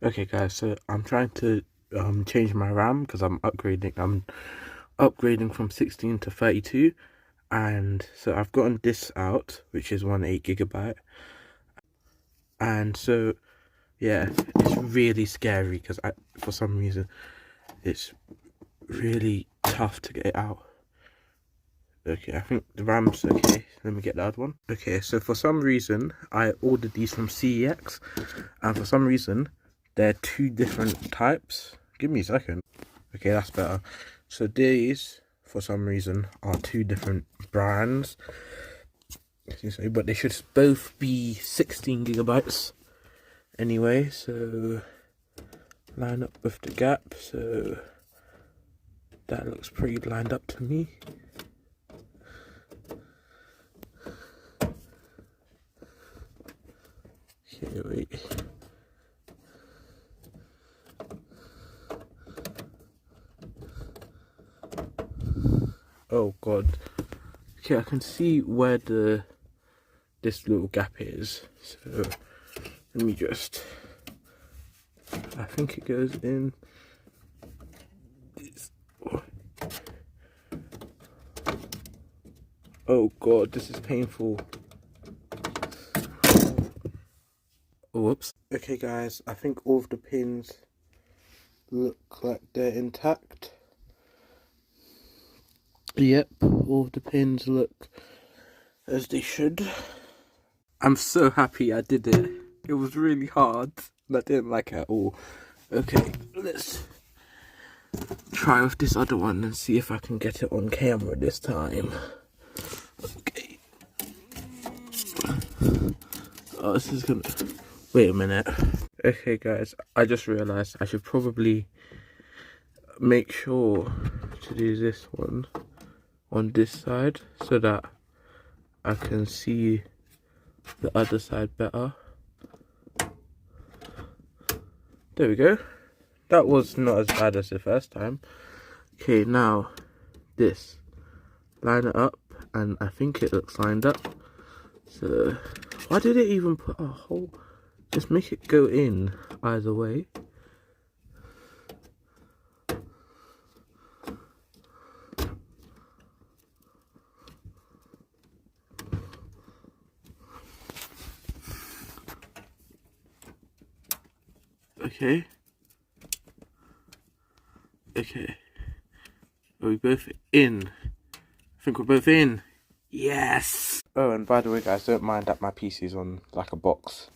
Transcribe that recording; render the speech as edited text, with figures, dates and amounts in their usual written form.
Okay guys, so I'm trying to change my RAM because I'm upgrading. I'm upgrading from 16 to 32, and so I've gotten this out, which is 1 8 GB, and so yeah, it's really scary because for some reason it's really tough to get it out. Okay, I think the RAM's okay. Let me get the other one. Okay, so for some reason I ordered these from CEX, and for some reason they're two different types. Give me a second. Okay, that's better. So these, for some reason, are two different brands. Excuse me, but they should both be 16 gigabytes. Anyway, so line up with the gap. So that looks pretty lined up to me. Okay, wait. Oh god. Okay, I can see where this little gap is. So let me just. I think it goes in. Oh god, this is painful. Oh, whoops. Okay guys, I think all of the pins look like they're intact. Yep, all of the pins look as they should. I'm so happy I did it. It was really hard and I didn't like it at all. Okay, let's try with this other one and see if I can get it on camera this time. Okay. Oh, this is gonna... Wait a minute. Okay guys, I just realised I should probably make sure to do this one on this side so that I can see the other side better. There we go. That was not as bad as the first time. Okay, now this. Line it up, and I think it looks lined up. So, why did it even put a hole? Just make it go in either way. Okay. Okay. Are we both in? I think we're both in. Yes! Oh, and by the way guys, don't mind that my PC is on like a box.